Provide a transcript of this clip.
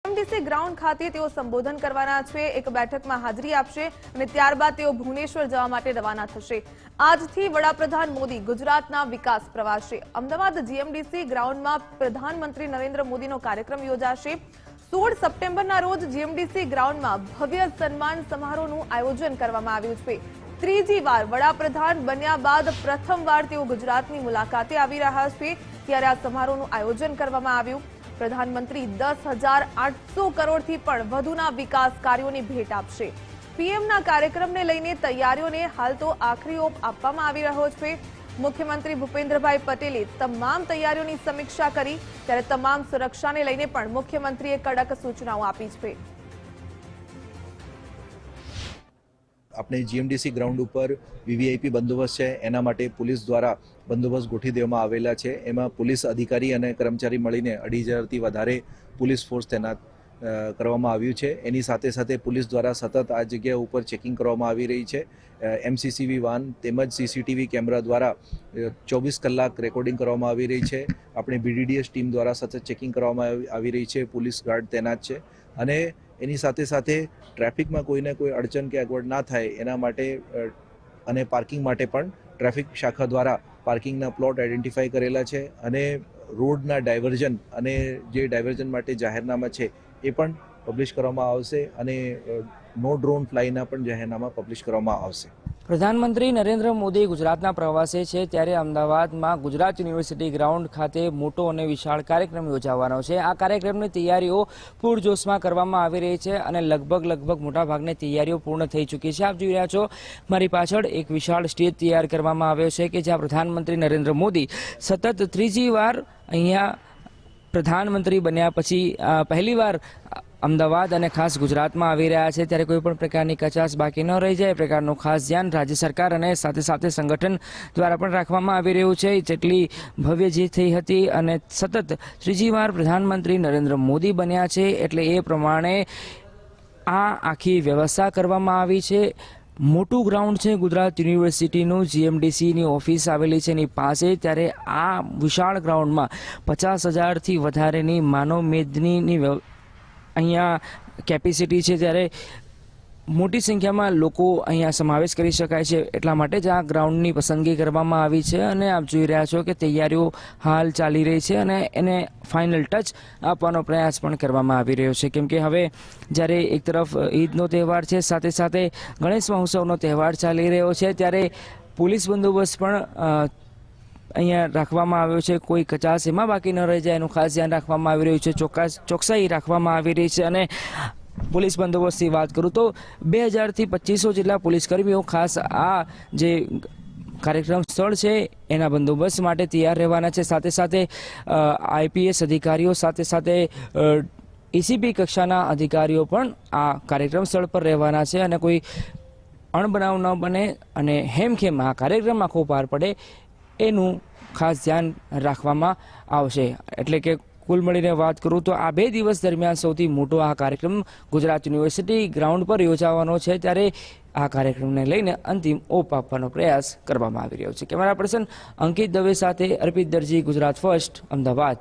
GMDC ground ખાતે તેઓ સંબોધન કરવાના છે, એક બેઠકમાં હાજરી આપશે અને ત્યારબાદ તેઓ ભુવનેશ્વર જવા માટે રવાના થશે। આજથી વડાપ્રધાન મોદી ગુજરાતના વિકાસ પ્રવાસે અમદાવાદ જીએમડીસી ગ્રાઉન્ડમાં પ્રધાનમંત્રી નરેન્દ્ર મોદીનો કાર્યક્રમ યોજાશે। 16 સપ્ટેમ્બરના રોજ જીએમડીસી ગ્રાઉન્ડમાં ભવ્ય સન્માન સમારોહનું આયોજન કરવામાં આવ્યું છે। ત્રીજી વાર વડાપ્રધાન બન્યા બાદ પ્રથમવાર તેઓ ગુજરાતની મુલાકાતે આવી રહ્યા છે, ત્યારે આ સમારોહનું આયોજન કરવામાં આવ્યું। પ્રધાનમંત્રી 10,800 કરોડથી પણ વધુના વિકાસ કાર્યોની ભેટ આપશે। પીએમના કાર્યક્રમને લઈને તૈયારીઓને હાલ તો આખરી ઓપ આપવામાં આવી રહ્યો છે। મુખ્યમંત્રી ભૂપેન્દ્રભાઈ પટેલે તમામ તૈયારીઓની સમીક્ષા કરી, ત્યારે તમામ સુરક્ષાને લઈને પણ મુખ્યમંત્રીએ કડક સૂચનાઓ આપી છે। આપણે જીએમડીસી ગ્રાઉન્ડ ઉપર વીવીઆઈપી બંદોબસ્ત છે, એના માટે પોલીસ દ્વારા બંદોબસ્ત ગોઠવી દેવામાં આવેલા છે। એમાં પોલીસ અધિકારી અને કર્મચારી મળીને 2,500થી વધારે પોલીસ ફોર્સ તૈનાત કરવામાં આવ્યું છે। એની સાથે સાથે પોલીસ દ્વારા સતત આ જગ્યા ઉપર ચેકિંગ કરવામાં આવી રહી છે। એમસીસીવી વાન તેમજ સીસીટીવી કેમેરા દ્વારા 24 કલાક રેકોર્ડિંગ કરવામાં આવી રહી છે। આપણે બીડીડીએસ ટીમ દ્વારા સતત ચેકિંગ કરવામાં આવી રહી છે। પોલીસ ગાર્ડ તૈનાત છે અને એની સાથે સાથે ટ્રાફિકમાં કોઈને કોઈ અડચણ કે અગવડ ના થાય એના માટે અને પાર્કિંગ માટે પણ ટ્રાફિક શાખા દ્વારા પાર્કિંગના પ્લોટ આઈડેન્ટિફાઈ કરેલા છે અને રોડના ડાયવર્ઝન અને જે ડાયવર્ઝન માટે જાહેરનામા છે એ પણ પબ્લિશ કરવામાં આવશે અને નો ડ્રોન ફ્લાયના પણ જાહેરનામા પબ્લિશ કરવામાં આવશે। પ્રધાનમંત્રી નરેન્દ્ર મોદી ગુજરાતના પ્રવાસે છે, ત્યારે અમદાવાદમાં ગુજરાત યુનિવર્સિટી ગ્રાઉન્ડ ખાતે મોટો અને વિશાળ કાર્યક્રમ યોજાવાનો છે। આ કાર્યક્રમની તૈયારીઓ પૂરજોશમાં કરવામાં આવી રહી છે અને લગભગ મોટાભાગની તૈયારીઓ પૂર્ણ થઈ ચૂકી છે। આપ જોઈ રહ્યા છો મારી પાછળ એક વિશાળ સ્ટેજ તૈયાર કરવામાં આવ્યો છે કે જ્યાં પ્રધાનમંત્રી નરેન્દ્ર મોદી સતત ત્રીજી વાર અહીંયા પ્રધાનમંત્રી બન્યા પછી પહેલીવાર અમદાવાદ અને ખાસ ગુજરાતમાં આવી રહ્યા છે, ત્યારે કોઈ પણ પ્રકારની કચાશ બાકી ન રહી જાય એ પ્રકારનું ખાસ ધ્યાન રાજ્ય સરકાર અને સાથે સાથે સંગઠન દ્વારા પણ રાખવામાં આવી રહ્યું છે। જેટલી ભવ્ય જીત થઈ હતી અને સતત ત્રીજી વાર પ્રધાનમંત્રી નરેન્દ્ર મોદી બન્યા છે એટલે એ પ્રમાણે આ આખી વ્યવસ્થા કરવામાં આવી છે। મોટું ગ્રાઉન્ડ છે ગુજરાત યુનિવર્સિટીનું, જીએમડીસીની ઓફિસ આવેલી છે એની પાસે, ત્યારે આ વિશાળ ગ્રાઉન્ડમાં 50,000થી વધારેની માનવ મેદનીની અહીંયા કેપેસિટી છે, ત્યારે મોટી સંખ્યામાં લોકો અહીંયા સમાવેશ કરી શકાય છે, એટલા માટે જ આ ગ્રાઉન્ડની પસંદગી કરવામાં આવી છે અને આપ જોઈ રહ્યા છો કે તૈયારીઓ હાલ ચાલી રહી છે અને એને ફાઇનલ ટચ આપવાનો પ્રયાસ પણ કરવામાં આવી રહ્યો છે। કેમ કે હવે જ્યારે એક તરફ ઈદનો તહેવાર છે, સાથે સાથે ગણેશ મહોત્સવનો તહેવાર ચાલી રહ્યો છે, ત્યારે પોલીસ બંદોબસ્ત પણ અહીંયા રાખવામાં આવ્યો છે। કોઈ કચાશ એમાં બાકી ન રહી જાય એનું ખાસ ધ્યાન રાખવામાં આવી રહ્યું છે, ચોકસાઈ રાખવામાં આવી રહી છે। અને પોલીસ બંદોબસ્તની વાત કરું તો 2,000થી 2,500 જેટલા પોલીસકર્મીઓ ખાસ આ જે કાર્યક્રમ સ્થળ છે એના બંદોબસ્ત માટે તૈયાર રહેવાના છે। સાથે સાથે આઈપીએસ અધિકારીઓ સાથે સાથે એસીપી કક્ષાના અધિકારીઓ પણ આ કાર્યક્રમ સ્થળ પર રહેવાના છે અને કોઈ અણબનાવ ન બને અને હેમખેમ આ કાર્યક્રમ આખો પાર પડે એનું ખાસ ધ્યાન રાખવામાં આવશે। એટલે કે કુલ મળીને વાત કરું તો આ 2 દિવસ દરમિયાન સૌથી મોટો આ કાર્યક્રમ ગુજરાત યુનિવર્સિટી ગ્રાઉન્ડ પર યોજાવાનો છે, ત્યારે આ કાર્યક્રમને લઈને અંતિમ ઓપ આપવાનો પ્રયાસ કરવામાં આવી રહ્યો છે। કેમેરા પર્સન અંકિત દવે સાથે અર્પિત દરજી, ગુજરાત ફર્સ્ટ, અમદાવાદ।